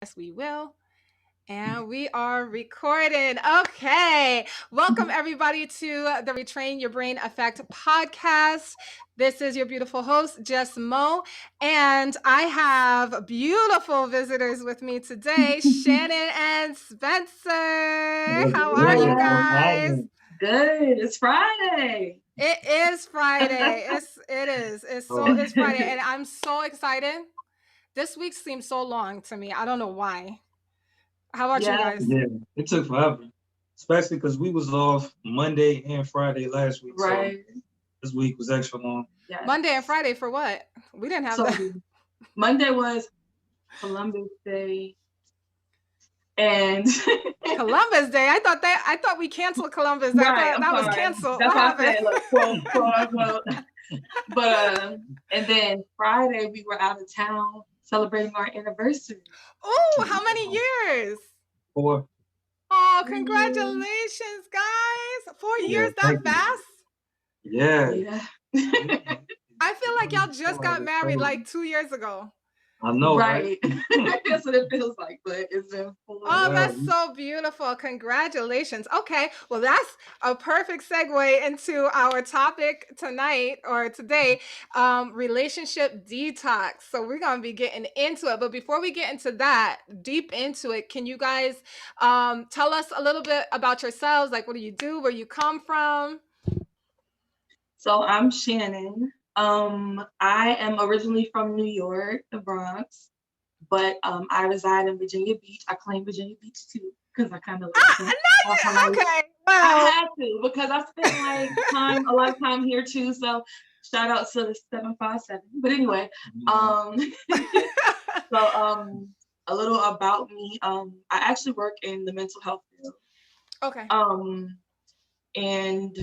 Yes, we will. And we are recording. Okay. Welcome, everybody, to the Retrain Your Brain Effect podcast. This is your beautiful host, Jess Mo. And I have beautiful visitors with me today, Shannon and Spencer. What's How are you good? What's guys? happening? Good. It's Friday. It is Friday. It is. It's Friday. And I'm so excited. This week seems so long to me. I don't know why. How about you Yeah. guys? Yeah, it took forever, especially because we was off Monday and Friday last week, so Right. this week was extra long. Yes. Monday and Friday for what? We didn't have So that. Monday was Columbus Day, and Columbus Day. I thought we canceled Columbus Day. I right. thought I'm that was sorry. canceled. That's What why I happened? said like quote unquote. But and then Friday we were out of town celebrating our anniversary. Oh, how many years? 4. Oh, congratulations, guys. 4 years Yeah, that thank you. fast? Yeah. Yeah. I feel like y'all just got It's married crazy. like 2 years ago. I know, right? Right. That's what it feels like, but it's been full. Oh, Yeah. that's so beautiful. Congratulations. Okay. Well, that's a perfect segue into our topic tonight or today, relationship detox. So we're going to be getting into it. But before we get into that, deep into it, can you guys tell us a little bit about yourselves? Like, what do you do? Where you come from? So I'm Shannon. I am originally from New York, the Bronx, but I reside in Virginia Beach. I claim Virginia Beach too, because I kind of like Okay. I Well, had to because I spent like a lot of time here too. So shout out to the 757. But anyway, so a little about me. I actually work in the mental health field. okay. And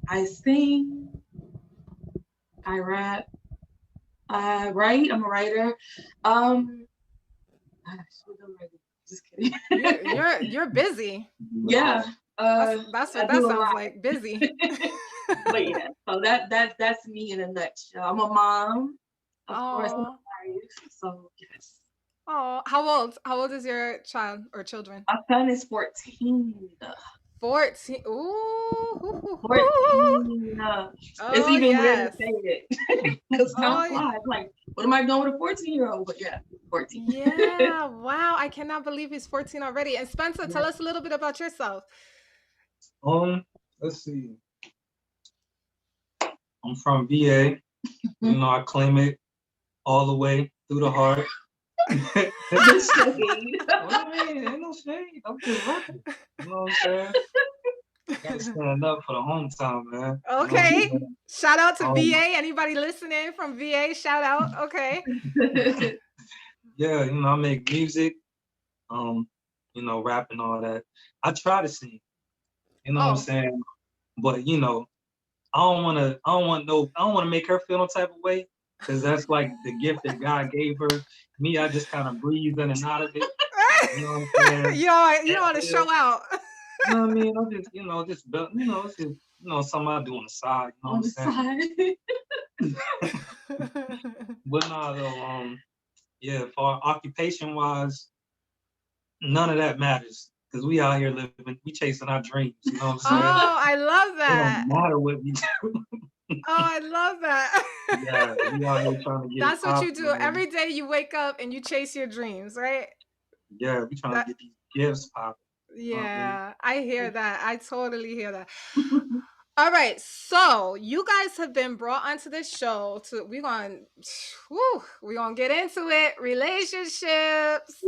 I sing, I rap, I write. I'm a writer. Gosh, what am I doing? Just kidding. You're busy. Yeah. That's I what that do a sounds lot. like. Busy. But yeah, so that's me in a nutshell. I'm a mom, of course, I'm a Oh. wife. So yes. Oh, how old? How old is your child or children? My son is 14. 14. Ooh. Hoo, hoo, hoo. 14. It's Oh, even weird to yes. say it. Because time Oh, flies. Like, what am I doing with a 14-year-old? But yeah, 14. yeah. Wow. I cannot believe he's 14 already. And Spencer, tell us a little bit about yourself. Let's see. I'm from VA. I claim it all the way through the heart. The shade. What do you mean? Ain't no shade. I'm just rapping. You know what I'm saying? Gotta stand up for the hometown, man. Okay. Shout out to Um, VA. Anybody listening from VA? Shout out. Okay. Yeah, I make music, rap and all that. I try to sing, what I'm Oh, saying? But I don't wanna make her feel no type of way. Cause that's like the gift that God gave her. Me, I just kind of breathe in and out of it. You know what I'm saying? you don't want to Yeah. show out. You know what I mean? I'm just, it's just, something I do on the side. You know On what the I'm saying? side. But nah, though, yeah, for occupation wise, none of that matters. Cause we out here living, we chasing our dreams. You know what I'm saying? Oh, I love It that. don't matter what we do. Oh, I love that. Yeah, we out here trying to get That's it what you popping, do. man. Every day you wake up and you chase your dreams, right? Yeah, we trying That, to get these gifts popping. yeah, I hear that. I totally hear that. All right, so you guys have been brought onto this show to we're gonna get into it. Relationships.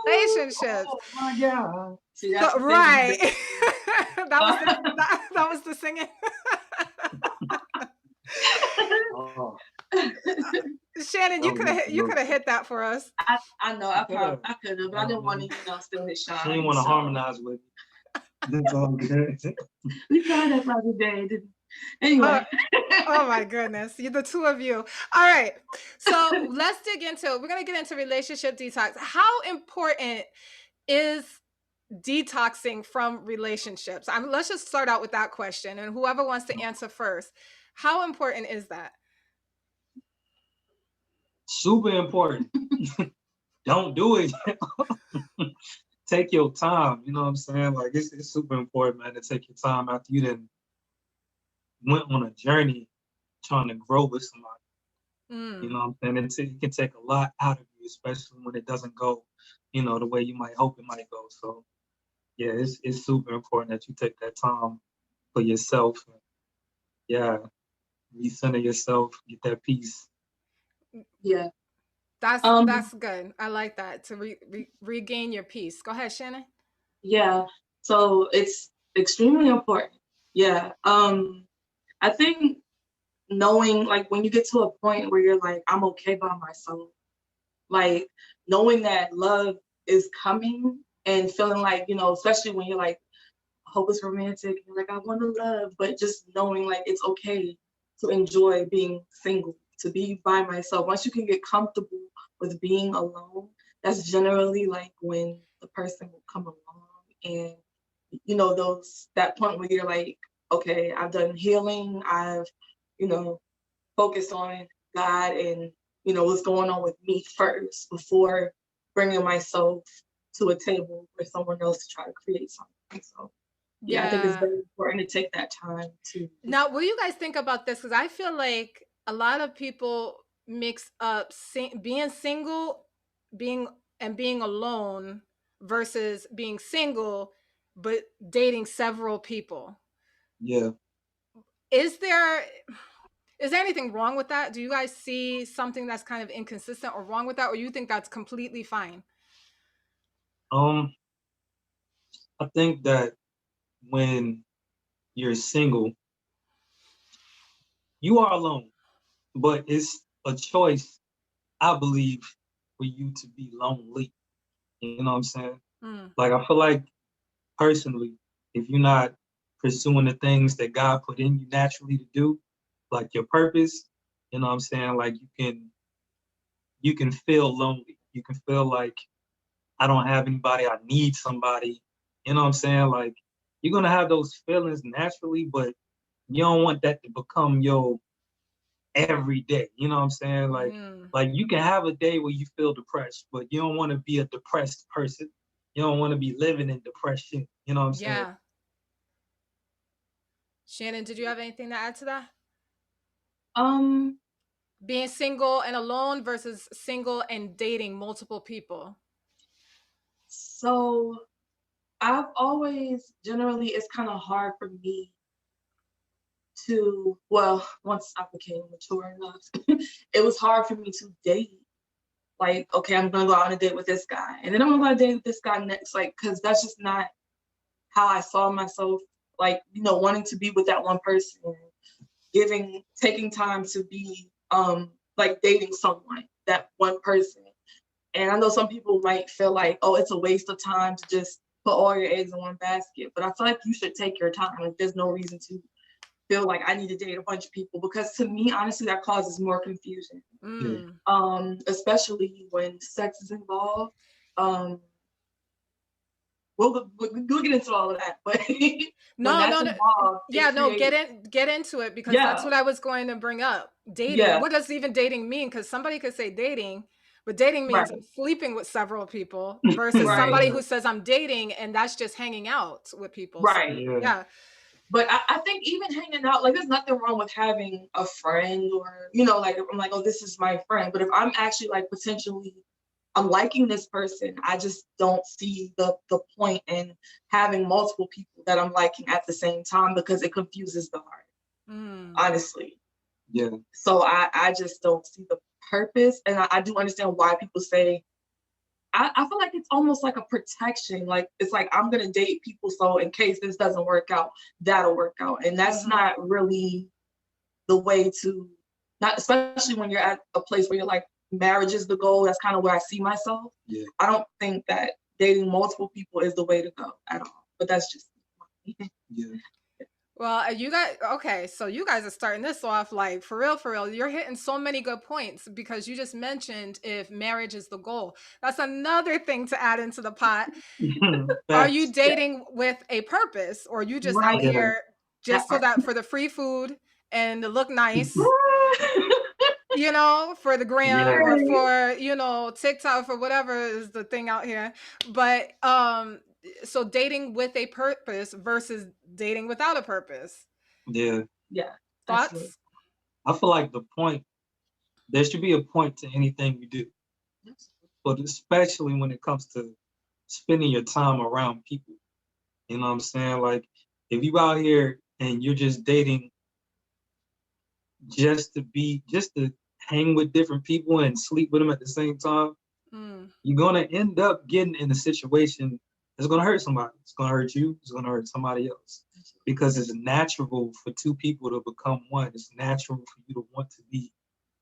Relationships. Oh my God. See, that's So the thing. right. that was the singing. Oh, Shannon, that was you could have hit that for us. I know I could have, but I didn't want to, steal his shine. she didn't want to harmonize with me. That's all good. We tried that the other day. Anyway. Oh my goodness. The two of you. All right. So let's dig into it. We're going to get into relationship detox. How important is detoxing from relationships? Let's just start out with that question. And whoever wants to answer first, how important is that? Super important. Don't do it. take your time. You know what I'm saying? Like it's super important, man, to take your time after you then went on a journey trying to grow with somebody. You know Mm. what I'm saying? It can take a lot out of you, especially when it doesn't go, the way you might hope it might go. So yeah, it's super important that you take that time for yourself. And, yeah, recenter yourself, get that peace. Yeah. That's good. I like that to regain your peace. Go ahead, Shannon. Yeah. So it's extremely important. Yeah. I think knowing like when you get to a point where you're like, I'm okay by myself, like knowing that love is coming and feeling like, especially when you're like hopeless romantic, you're like, I want to love, but just knowing like it's okay to enjoy being single, to be by myself. Once you can get comfortable with being alone, that's generally like when the person will come along and that point where you're like, okay, I've done healing, I've, you know, focused on God and, what's going on with me first before bringing myself to a table for someone else to try to create something. So yeah, I think it's Yeah. very important to take that time to Now, what do you guys think about this? Because I feel like a lot of people mix up being single, being and being alone versus being single, but dating several people. Yeah. Is there is there anything wrong with that? Do you guys see something that's kind of inconsistent or wrong with that, or you think that's completely fine? Um, I think that when you're single, you are alone, but it's a choice, I believe, for you to be lonely. You know what I'm saying? Mm, Like I feel like personally, if you're not pursuing the things that God put in you naturally to do, like your purpose, you know what I'm saying? Like you can feel lonely. You can feel like I don't have anybody, I need somebody. You know what I'm saying? Like you're gonna have those feelings naturally, but you don't want that to become your every day. You know what I'm saying? mm, Like you can have a day where you feel depressed, but you don't want to be a depressed person. You don't want to be living in depression. You know what I'm saying? yeah. Shannon, did you have anything to add to that? um Being single and alone versus single and dating multiple people. so I've always generally it's kind of hard for me to once I became mature enough, it was hard for me to date. Like, okay, I'm gonna go on a date with this guy, and then I'm gonna go on a date with this guy next, like, because that's just not how I saw myself, like, wanting to be with that one person, taking time to be, like dating someone, that one person. And I know some people might feel like, oh, it's a waste of time to just put all your eggs in one basket, but I feel like you should take your time. Like, there's no reason to feel like I need to date a bunch of people because to me, honestly, that causes more confusion. Yeah. Mm. Especially when sex is involved. Um, we'll get into all of that, but when No, that's no, no. involved, Yeah, it no, creates get into it because that's yeah, what I was going to bring up. Dating. yeah, What does even dating mean? Because somebody could say dating, but dating means I'm right, sleeping with several people versus right, somebody Yeah. who says I'm dating and that's just hanging out with people. So right. Yeah. yeah. But I think even hanging out, like there's nothing wrong with having a friend or, like I'm like, oh, this is my friend. But if I'm actually like potentially I'm liking this person, I just don't see the point in having multiple people that I'm liking at the same time because it confuses the heart, Mm. honestly. Yeah. So I just don't see the purpose. And I do understand why people say I feel like it's almost like a protection. Like it's like I'm gonna date people so in case this doesn't work out, that'll work out. And that's Hmm. not really the way to not especially when you're at a place where you're like marriage is the goal. That's kind of where I see myself. Yeah. I don't think that dating multiple people is the way to go at all. But that's just Yeah. Well, you guys, okay, so you guys are starting this off like for real. You're hitting so many good points because you just mentioned if marriage is the goal. That's another thing to add into the pot. Are you Facts. yeah, dating with a purpose or you just out right. Yeah. here That just so part. that for the free food and to look nice? for the gram Yeah, or Right. for, TikTok, for whatever is the thing out here. But so dating with a purpose versus dating without a purpose. yeah. Yeah, absolutely. Thoughts? I feel like there should be a point to anything you do, but especially when it comes to spending your time around people. You know what I'm saying? Like, if you out here and you're just dating just to hang with different people and sleep with them at the same time, Mm, you're gonna end up getting in a situation that's gonna hurt somebody. It's gonna hurt you. It's gonna hurt somebody else because it's natural for two people to become one. It's natural for you to want to be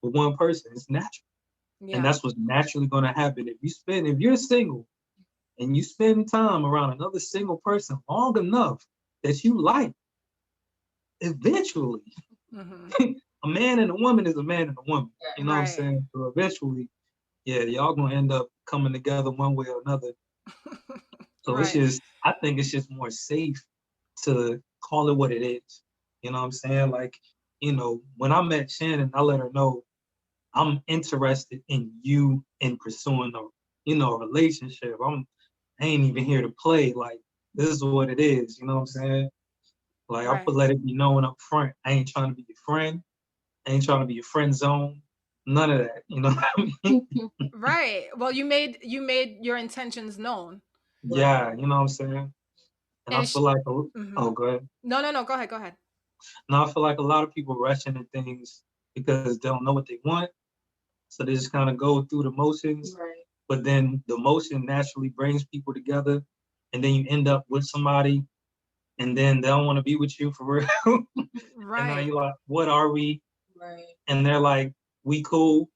with one person. It's natural, and yeah. that's what's naturally gonna happen if you're single and you spend time around another single person long enough that you like. Eventually, Hmm. a man and a woman is a man and a woman. You know what I'm Right. saying? So eventually, yeah, y'all gonna end up coming together one way or another. So Right. I think it's just more safe to call it what it is. You know what I'm saying? Like, when I met Shannon, I let her know I'm interested in you in pursuing a relationship. I ain't even here to play. Like, this is what it is. You know what I'm saying? Like, Right. let it be known up front. I ain't trying to be your friend. I ain't trying to be your friend zone. None of that. You know what I mean? Right. Well, you made your intentions known. Right. Yeah, you know what I'm saying? And I And feel like, hmm oh, go ahead. no, no, no. Go ahead. Go ahead. Now I feel like a lot of people rush into things because they don't know what they want. So they just kind of go through the motions. Right. But then the motion naturally brings people together. And then you end up with somebody and then they don't want to be with you for real. And now Right. you're like, what are we? Right. And they're like, we cool.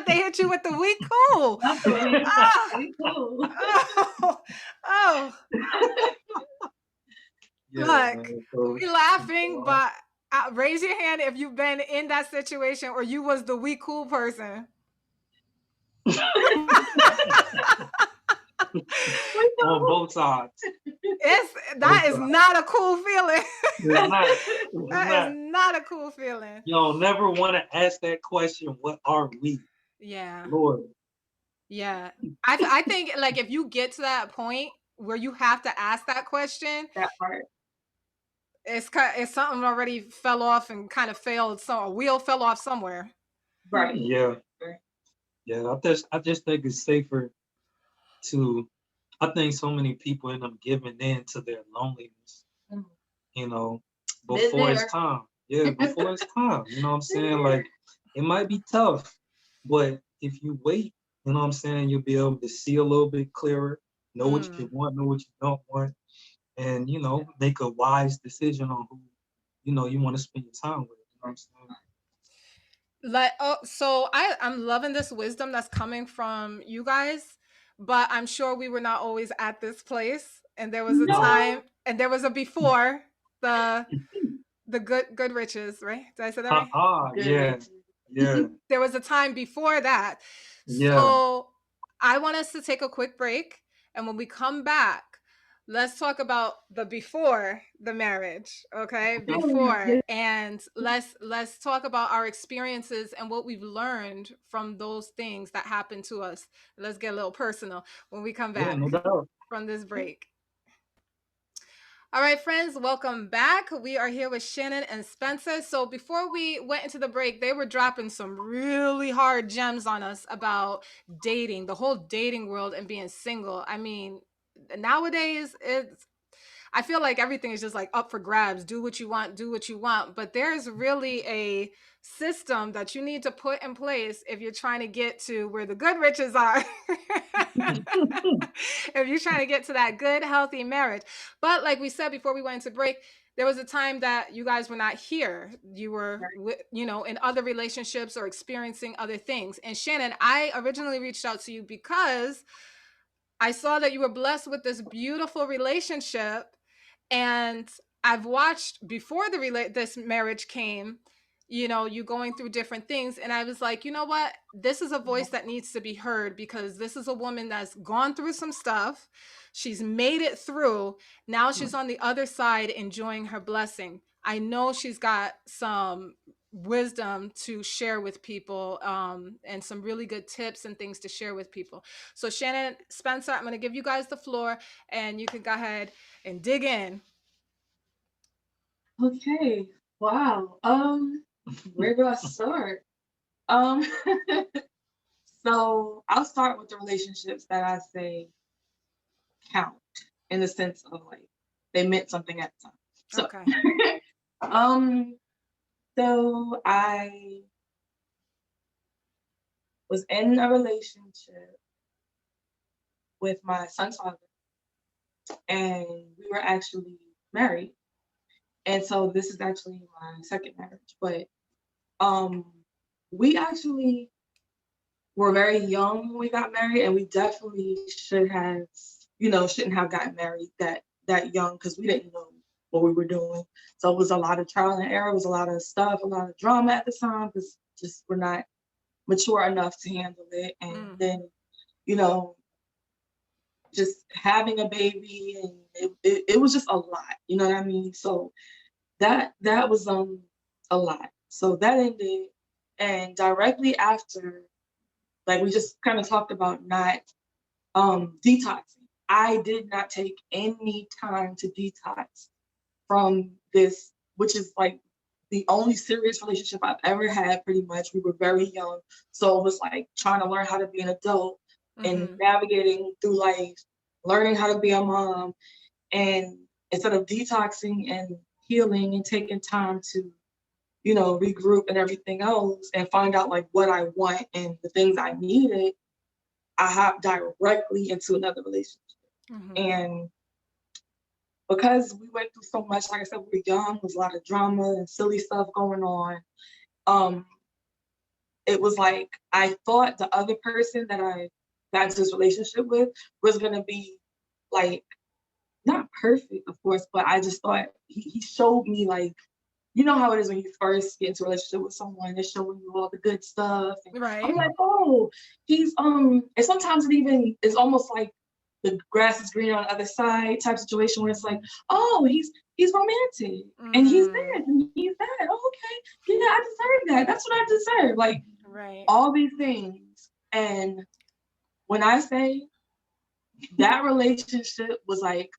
They hit you with the "we cool." That's what Ah, we cool. oh, oh. Yeah, Look, man. So, we laughing, but raise your hand if you've been in that situation or you was the "we cool" person. We on cool. both sides. That Both is sides. not a cool feeling. It's not. It's That is not. not a cool feeling. You don't never want to ask that question, what are we? Yeah. Lord. Yeah. I think like if you get to that point where you have to ask that question, That part. it's something already fell off and kind of failed. So a wheel fell off somewhere. Right. Yeah. Right. Yeah. I just think it's safer to I think so many people end up giving in to their loneliness, Mhm. you know, Been before it's there. time. Yeah, before it's time. You know what I'm Been saying? there. Like it might be tough, but if you wait, you know what I'm saying, you'll be able to see a little bit clearer, know what you Mm. want, know what you don't want, and make a wise decision on who, you want to spend your time with. You know what I'm saying? Like, oh, so I'm loving this wisdom that's coming from you guys, but I'm sure we were not always at this place, and there was a No. time, and there was a before the good riches, right? Did I say that right? Good Yeah, riches. yeah, There was a time before that. yeah. So I want us to take a quick break. And when we come back, let's talk about the before the marriage. Okay. Okay. Before. Yeah. And let's talk about our experiences and what we've learned from those things that happened to us. Let's get a little personal when we come Yeah, back no doubt. from this break. All right, friends, welcome back. We are here with Shannon and Spencer. So, before we went into the break, they were dropping some really hard gems on us about dating, the whole dating world, and being single. I mean, nowadays, I feel like everything is just like up for grabs. Do what you want, do what you want. But there's really a system that you need to put in place if you're trying to get to where the good riches are. If you're trying to get to that good, healthy marriage. But like we said before we went into break, there was a time that you guys were not here. You were, in other relationships or experiencing other things. And Shannon, I originally reached out to you because I saw that you were blessed with this beautiful relationship, and I've watched before this marriage came, you going through different things, and I was like, you know what? This is a voice that needs to be heard because this is a woman that's gone through some stuff. She's made it through. Now she's on the other side enjoying her blessing. I know she's got some wisdom to share with people, and some really good tips and things to share with people. So Shannon, Spencer, I'm going to give you guys the floor and you can go ahead and dig in. Okay. Wow. Where do I start? Um, so I'll start with the relationships that I say count in the sense of like they meant something at the time. So, Okay. um, so I was in a relationship with my son's father, and we were actually married. And so this is actually my second marriage, but um, we actually were very young when we got married, and we definitely should have, shouldn't have gotten married that young because we didn't know what we were doing. So it was a lot of trial and error, it was a lot of stuff, a lot of drama at the time because just we're not mature enough to handle it. And then, you know, just having a baby and it was just a lot, you know what I mean? So that was a lot. So that ended, and directly after, like we just kind of talked about not detoxing. I did not take any time to detox from this, which is like the only serious relationship I've ever had, pretty much. We were very young. So it was like trying to learn how to be an adult and navigating through life, learning how to be a mom. And instead of detoxing and healing and taking time to, regroup and everything else and find out like what I want and the things I needed, I hopped directly into another relationship. And because we went through so much, like I said, we were young, there was a lot of drama and silly stuff going on. It was like I thought the other person that I got into this relationship with was gonna be like not perfect, of course, but I just thought he showed me like, you know how it is when you first get into a relationship with someone, they're showing you all the good stuff. And I'm Right. like, oh, he's and sometimes it even is almost like the grass is greener on the other side type situation where it's like, oh, he's romantic and he's this and he's that. Oh, okay. Yeah, I deserve that. That's what I deserve. Like Right. all these things. And when I say that relationship was like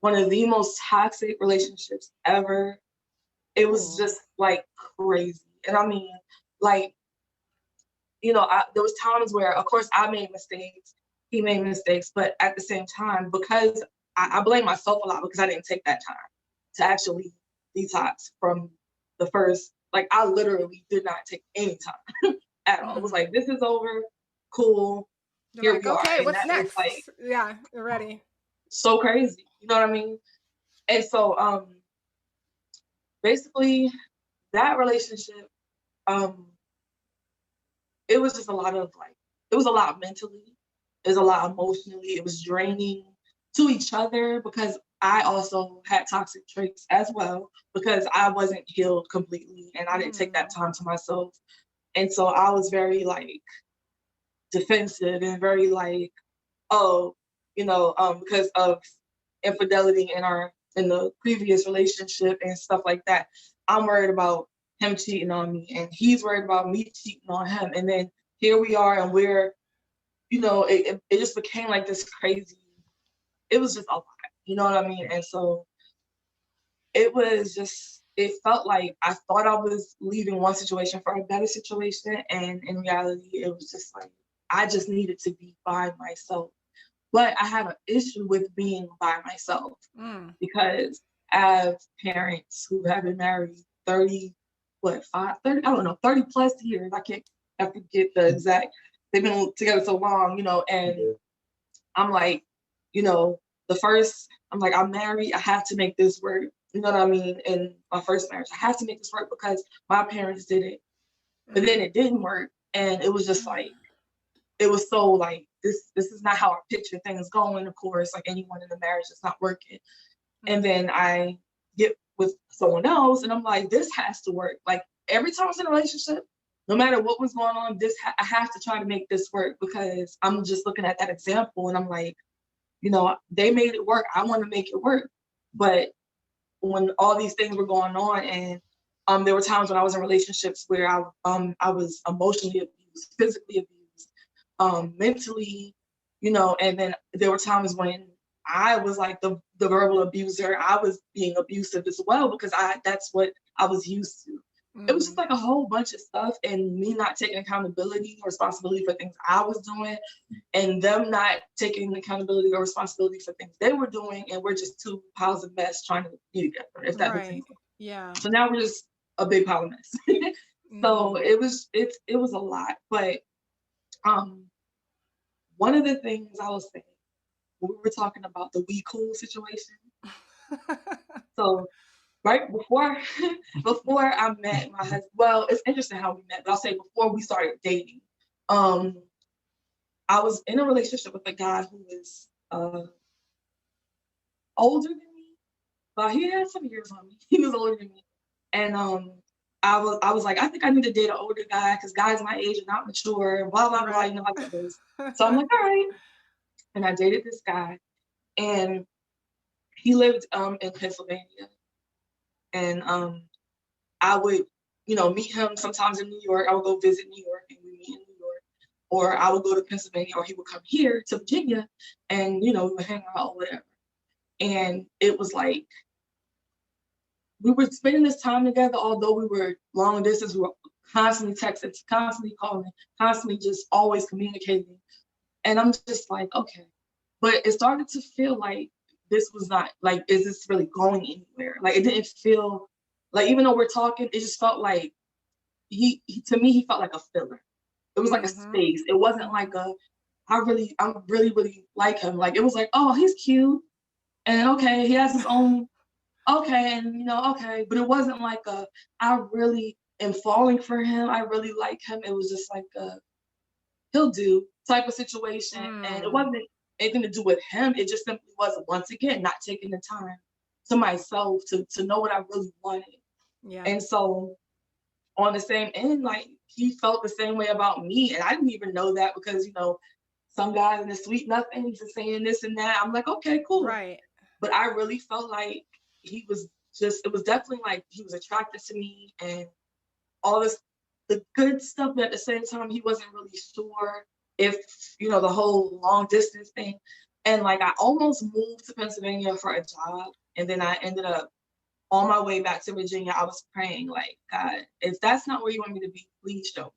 one of the most toxic relationships ever, it was just like crazy. And I mean, like, there was times where, of course, I made mistakes, he made mistakes, but at the same time, because I blame myself a lot because I didn't take that time to actually detox from the first, like, I literally did not take any time at all. It was like, this is over, cool, You're here like, we are. okay, And what's that was like next? Yeah, you're ready. so crazy. You know what I mean? And so basically that relationship, um, it was just a lot of like, it was a lot mentally, it was a lot emotionally, it was draining to each other because I also had toxic traits as well because I wasn't healed completely and I didn't take that time to myself. And so I was very like defensive and very like, oh, because of infidelity in the previous relationship and stuff like that. I'm worried about him cheating on me and he's worried about me cheating on him. And then here we are and we're, it just became like this crazy, it was just a lot, you know what I mean? And so it felt like I thought I was leaving one situation for a better situation. And in reality, it was just like, I just needed to be by myself. But I have an issue with being by myself because as parents who have been married 30, 30, I don't know, 30 plus years, I forget the exact, they've been together so long, and I'm like, I'm like, I'm married, I have to make this work. You know what I mean? In my first marriage, I have to make this work because my parents did it, but then it didn't work. And it was just like, it was so like, this is not how I picture things going, of course, like anyone in the marriage is not working. And then I get with someone else and I'm like, this has to work. Like every time I was in a relationship, no matter what was going on, I have to try to make this work because I'm just looking at that example and I'm like, they made it work. I want to make it work. But when all these things were going on and There were times when I was in relationships where I was emotionally abused, physically abused, mentally, and then there were times when I was like the verbal abuser. I was being abusive as well because that's what I was used to. It was just Mm, like a whole bunch of stuff, and me not taking accountability or responsibility for things I was doing, and them not taking accountability or responsibility for things they were doing, and we're just two piles of mess trying to be together, if that makes any right. sense. Yeah. So now we're just a big pile of mess. So Mm-hmm. it was a lot. But um one of the things I was saying when we were talking about the we cool situation. So right before before I met my husband, well, it's interesting how we met, but I'll say before we started dating, um, I was in a relationship with a guy who was older than me, but he had some years on me. He was older than me. And I was like, I think I need to date an older guy because guys my age are not mature and blah blah blah, Right. you know how that is. So I'm like, all right. And I dated this guy, and he lived in Pennsylvania. And I would, meet him sometimes in New York. I would go visit New York and we meet in New York. Or I would go to Pennsylvania, or he would come here to Virginia, and we would hang out or whatever. And it was like we were spending this time together, although we were long distance. We were constantly texting, constantly calling, constantly just always communicating. And I'm just like, okay. But it started to feel like this was not like, is this really going anywhere? Like it didn't feel like, even though we're talking, it just felt like to me, he felt like a filler. It was like a Mm-hmm. space. It wasn't Mm-hmm. like I really, really like him. Like it was like, oh, he's cute. And okay, he has his own, okay, and okay. But it wasn't like I really am falling for him. I really like him. It was just like he'll do type of situation. And it Mm. wasn't anything to do with him. It just simply was, once again, not taking the time to myself to know what I really wanted. Yeah. And so on the same end, like he felt the same way about me. And I didn't even know that because, some guys in the sweet nothings are saying this and that. I'm like, okay, cool. Right. But I really felt like he was it was definitely like he was attracted to me and all this, the good stuff, but at the same time, he wasn't really sure if, the whole long distance thing. And like I almost moved to Pennsylvania for a job. And then I ended up on my way back to Virginia. I was praying, like, God, if that's not where you want me to be, please show me.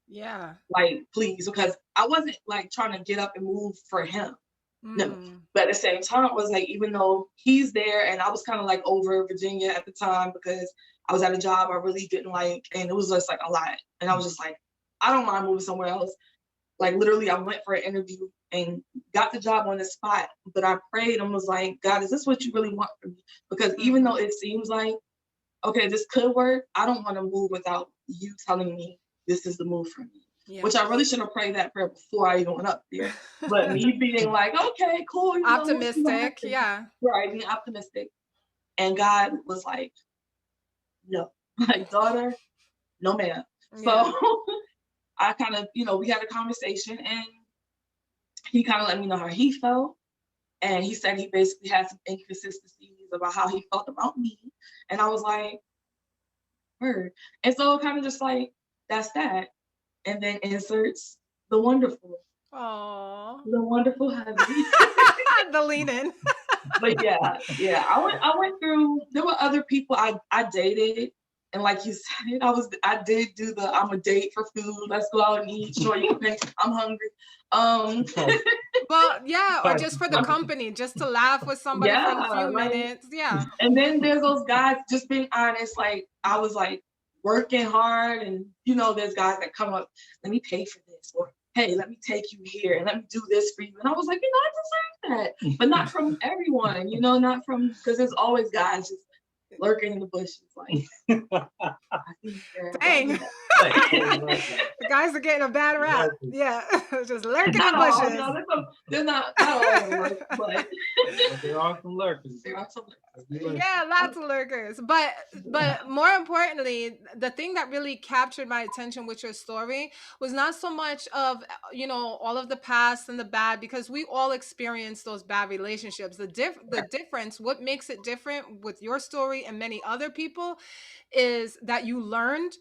Yeah. Like, please, because I wasn't like trying to get up and move for him. No. Mm. But at the same time, it was like, even though he's there, and I was kind of like over Virginia at the time because I was at a job I really didn't like, and it was just like a lot. And I was just like, I don't mind moving somewhere else. Like literally, I went for an interview and got the job on the spot. But I prayed and was like, God, is this what you really want from me? Because even though Mm-hmm. it seems like, okay, this could work, I don't want to move without you telling me this is the move for me. Yeah. Which I really should have prayed that prayer before I even went up there. But me being like, okay, cool, we'll see what Optimistic. happens. Yeah. Right, being optimistic. And God was like, no, like, daughter, no, ma'am. Yeah. So I kind of, we had a conversation, and he kind of let me know how he felt. And he said he basically had some inconsistencies about how he felt about me. And I was like, word. And so kind of just like, that's that. And then inserts the wonderful, Oh. the wonderful hubby. The lean in. But yeah, I went through. There were other people I dated, and like you said, I did do the I'm a date for food. Let's go out and eat. Sure, you can pay. I'm hungry. Um, Well, yeah, or just for the I'm- company, just to laugh with somebody for a yeah, few like, minutes. Yeah. and then there's those guys. Just being honest, like I was like working hard, and there's guys that come up. Let me pay for this, or hey, let me take you here, and let me do this for you. And I was like, I deserve that, but not from everyone. Not from, because there's always guys just lurking in the bushes. Like, I see you, girl. Don't Dang. do that. The guys are getting a bad rap. Exactly. Yeah. Just lurking Not in all. bushes. They're not all of them, but But there are some lurkers. there are some. Yeah, lots of lurkers. But more importantly, the thing that really captured my attention with your story was not so much of all of the past and the bad, because we all experience those bad relationships. The difference, what makes it different with your story see in many other people is that you learned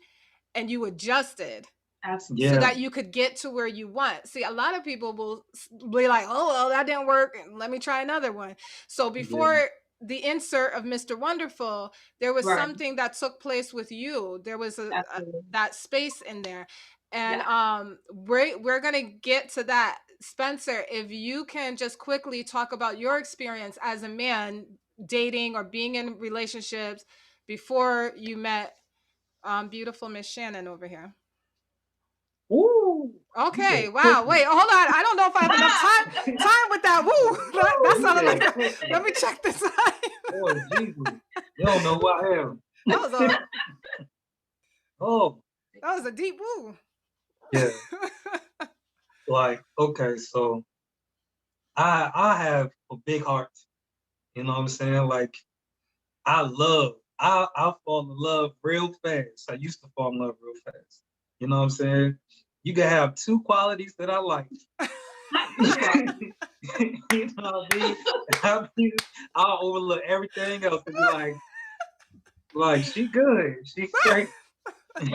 and you adjusted so Absolutely. Yeah. that you could get to where you want. See, a lot of people will be like, "Oh, well, that didn't work. Let me try another one." So Yeah. before the insert of Mr. Wonderful, there was Right. something that took place with you. There was a Absolutely. that space in there. And Yeah. we're going to get to that. Spencer, if you can just quickly talk about your experience as a man dating or being in relationships before you met beautiful Miss Shannon over here. Ooh, you Okay, said wow. quickly. Wait, hold on. I don't know if I have enough time with that. Woo! That You sounded said like a, let quickly. me check this time. Oh, Jesus. You don't know who I am. That was a Oh, that was a deep woo. yeah. Like, okay, so I have a big heart. You know what I'm saying? Like, I fall in love real fast. I used to fall in love real fast. You know what I'm saying? You can have two qualities that I like. Two qualities. You know what I mean? I'll overlook everything else and be like she good, she straight. You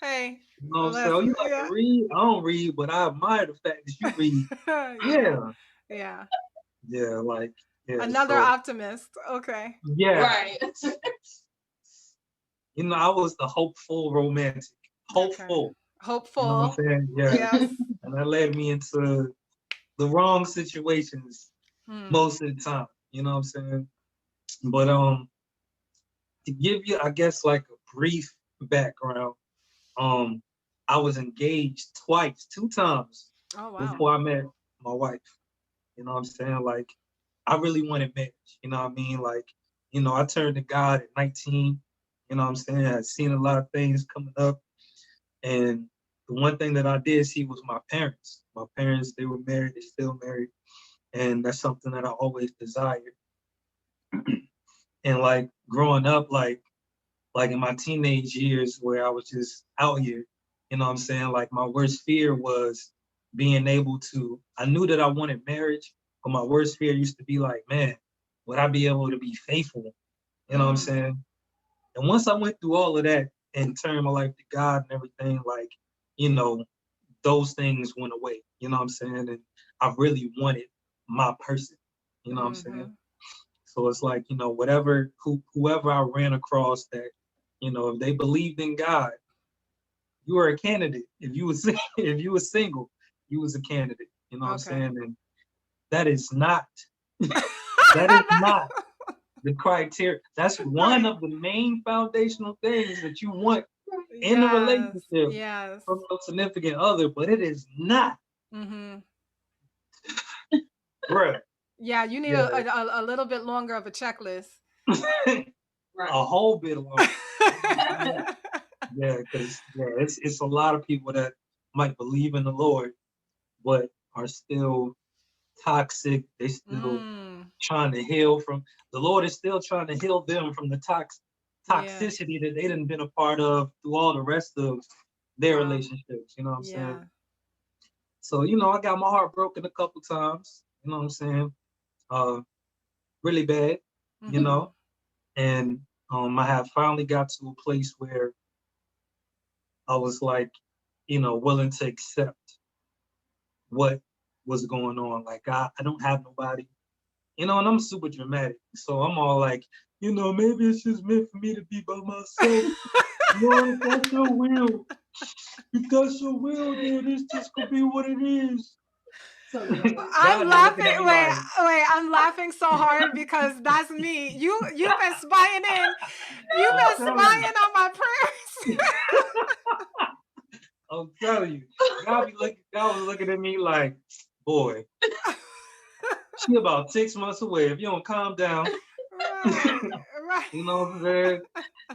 Hey, know what I'm saying? Oh, listen, you like to yeah. read? I don't read, but I admire the fact that you read. Yeah, Yeah, yeah. yeah, like yeah. Another So optimist. Okay. yeah, Right. I was the hopeful romantic, Okay. hopeful. You know what Hopeful. I'm saying? Yeah, Yes. and that led me into the wrong situations Hmm. most of the time. You know what I'm saying? But to give you, I guess, like a brief background, um, I was engaged twice, two times Oh wow. before I met my wife. You know what I'm saying? Like, I really wanted marriage. You know what I mean? Like, I turned to God at 19. You know what I'm saying? I'd seen a lot of things coming up. And the one thing that I did see was my parents. My parents, they were married, they're still married. And that's something that I always desired. And like growing up, like in my teenage years where I was just out here, you know what I'm saying? Like my worst fear was being able to, I knew that I wanted marriage, but my worst fear used to be like, man, would I be able to be faithful? You know what I'm Mm. saying? And once I went through all of that and turned my life to God and everything, like, you know, those things went away. You know what I'm saying? And I really wanted my person. You know what I'm saying? Mm-hmm. So it's like, whoever I ran across that, if they believed in God, you were a candidate. If you was if you were single, you was a candidate. You know what I'm Okay. saying? And that is not that is not the criteria. That's one Right. of the main foundational things that you want in a Yes. relationship Yes. from a significant other, but it is not, Mm-hmm. bruh. Yeah, you need Yeah. a little bit longer of a checklist. Right. A whole bit longer. Yeah, because it's a lot of people that might believe in the Lord, but are still toxic. They still Mm. trying to heal from the Lord is still trying to heal them from the Yeah. toxicity that they didn't been a part of through all the rest of their Wow. relationships. You know what I'm saying? Yeah. So, I got my heart broken a couple times, you know what I'm saying? Uh really bad, you Mm-hmm. know, and I have finally got to a place where I was like, willing to accept what was going on. Like I don't have nobody, and I'm super dramatic. So I'm all like, maybe it's just meant for me to be by myself. Lord, if that's your will, then it's just gonna be what it is. So dramatic. I'm God, they're looking laughing. at me Wait, like, wait. I'm laughing so hard because that's me. You've been spying in. You've I'm been telling you, spying on my prayers. I'm telling you. God was looking at me like, boy, she about 6 months away. If you don't calm down, Right. Right. you know what I'm saying?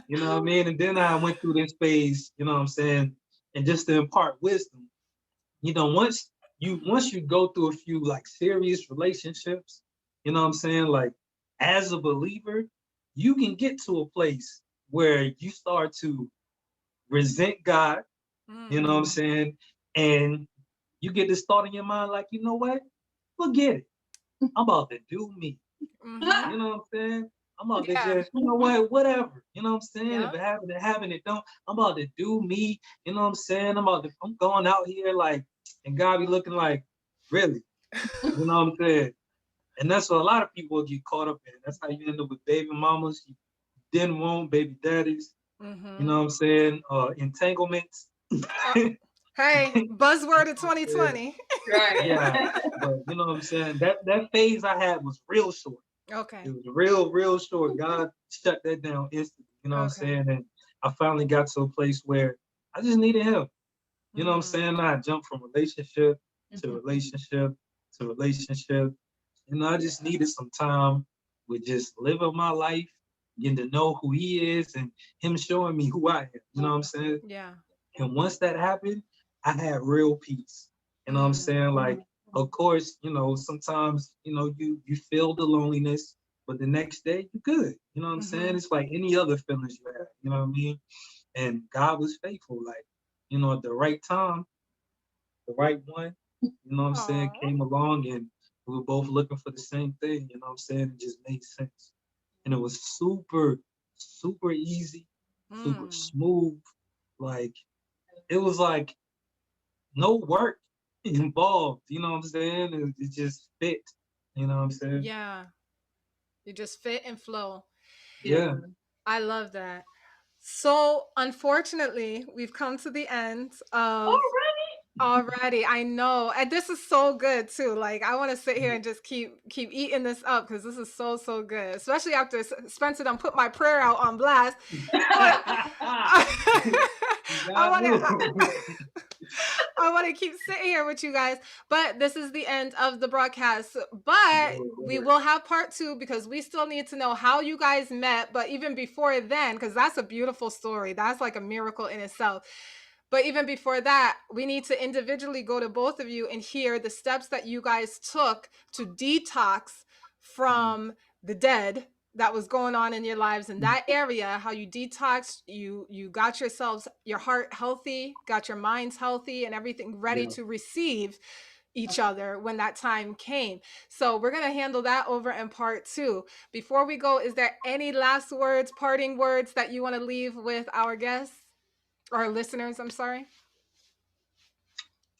You know what I mean? And then I went through this phase, you know what I'm saying? And just to impart wisdom, once you go through a few like serious relationships, you know what I'm saying? Like as a believer, you can get to a place where you start to resent God, you know what I'm Mm. saying? And you get this thought in your mind, like, you know what? Forget it. I'm about to do me. Mm-hmm. You know what I'm saying? I'm about to Yeah. just, you know what, whatever. You know what I'm saying? Yeah. If it happen, it happen. It don't. I'm about to do me. You know what I'm saying? I'm going out here like, and God be looking like, really? You know what I'm saying? And that's what a lot of people get caught up in. That's how you end up with baby mamas you didn't want, baby daddies. You Mm-hmm. know what I'm saying? Entanglements. Uh, hey, buzzword of Yeah, 2020. Right. yeah. But you know what I'm saying? That phase I had was real short. It Okay. was real short. God shut that down instantly. You know what I'm Okay. saying? And I finally got to a place where I just needed him. You know what I'm Mm. saying? I jumped from relationship to Mhm. relationship to relationship. You know, I just needed some time with just living my life, getting to know who he is and him showing me who I am. You know what I'm saying? Yeah. And once that happened, I had real peace. You know what I'm Mm. saying? Like, Mhm. of course, you know, sometimes, you know, you feel the loneliness, but the next day you're good. You know what I'm saying? Mm-hmm. It's like any other feelings you have. You know what I mean? And God was faithful. Like, you know, at the right time, the right one, you know what I'm saying, Oh. came along and we were both looking for the same thing, you know what I'm saying? It just made sense. And it was super easy, super Mm. smooth. Like it was like no work involved, you know what I'm saying? It just fit, you know what I'm saying? Yeah. You just fit and flow. Yeah. Yeah. I love that. So, unfortunately, we've come to the end of Already? already. I know. And this is so good too. Like I want to sit here and just keep eating this up because this is so good. Especially after Spencer done put my prayer out on blast. I I God want knew. to I want to keep sitting here with you guys, but this is the end of the broadcast. But we will have part two because we still need to know how you guys met. But even before then, because that's a beautiful story, that's like a miracle in itself. But even before that, we need to individually go to both of you and hear the steps that you guys took to detox from the dead that was going on in your lives in that area, how you detoxed, you got yourselves, your heart healthy, got your minds healthy and everything ready Yeah. to receive each other when that time came. So we're going to handle that over in part two. Before we go, is there any last words, parting words that you want to leave with our guests? Our listeners, I'm sorry.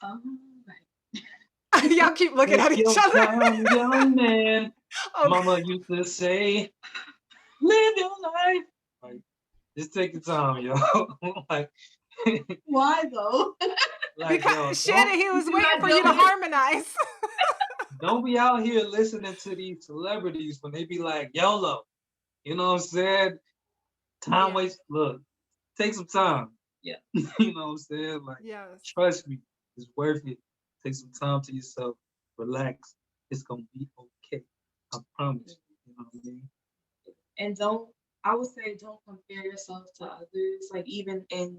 Right. Y'all keep looking Take at each your other. time, young man. Okay. Mama used to say, live your life. Like, just take your time, yo. like, Why though? like, yo, Because Shannon, he was You're waiting not for you to doing it. harmonize. don't be out here listening to these celebrities when they be like, YOLO. You know what I'm saying? Time Yeah. waste. Look, take some time. Yeah. you know what I'm saying? Like, Yes. trust me, it's worth it. Take some time to yourself. Relax. It's gonna be okay. I promise. You know what I mean? And I would say don't compare yourself to others, like even in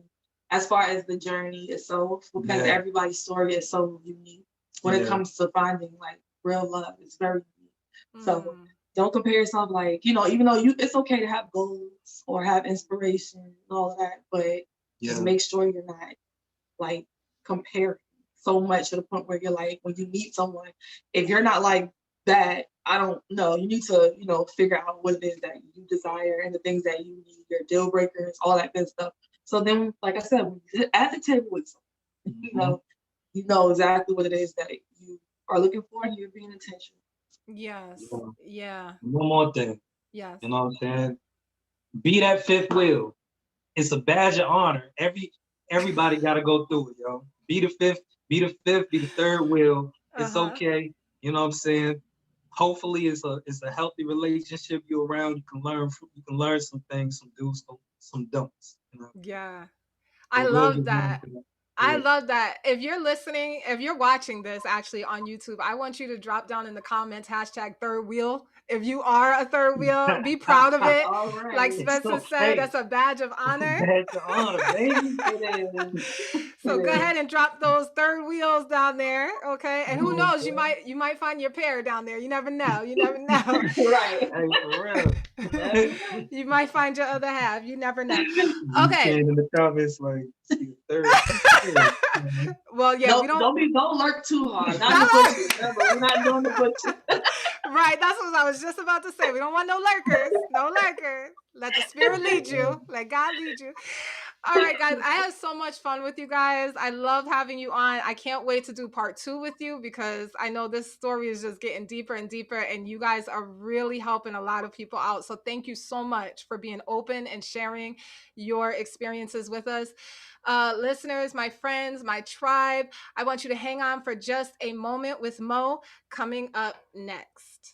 as far as the journey itself, because Yeah. everybody's story is so unique when it Yeah. comes to finding like real love. It's very unique. So Mm. don't compare yourself like, even though it's okay to have goals or have inspiration and all of that, but just Yeah. make sure you're not like comparing so much to the point where you're like, when you meet someone, if you're not like that, I don't know. You need to, figure out what it is that you desire and the things that you need, your deal breakers, all that good stuff. So then, like I said, when you're at the table with someone, Mhm. you know exactly what it is that you are looking for and you're being intentional. Yes. Yeah. Yeah. One more thing. Yes. You know what I'm saying? Be that fifth wheel. It's a badge of honor. Everybody got to go through it, yo. Be the fifth. Be the fifth. Be the third wheel. It's Uh-huh. okay. You know what I'm saying? Hopefully, it's a healthy relationship. You're around. You can learn some things, some do's, some don'ts. You know. Yeah. So I we'll love get more that. into that. I Yeah. love that. If you're listening, if you're watching this actually on YouTube, I want you to drop down in the comments hashtag third wheel. If you are a third wheel, be proud of it. All Like right. it's Spencer said, okay. that's a badge of It's a honor. badge of honor, baby. It is. So go It is. ahead and drop those third wheels down there, okay? And who Mhm. knows, you might find your pair down there. You never know. You never know. Right. Hey, for real. Never know. You might find your other half. You never know. You Okay. saying in the comments like see a third. Yeah. Well, yeah, we Don't don't. don't lurk too hard. Not in the bushes. Remember, we're not doing the bushes. Right, that's what I was just about to say. We don't want no lurkers. No lurkers. Let the spirit lead you. Let God lead you. All right, guys. I had so much fun with you guys. I love having you on. I can't wait to do part 2 with you because I know this story is just getting deeper and deeper, and you guys are really helping a lot of people out. So thank you so much for being open and sharing your experiences with us. Listeners, my friends, my tribe, I want you to hang on for just a moment with Mo coming up next.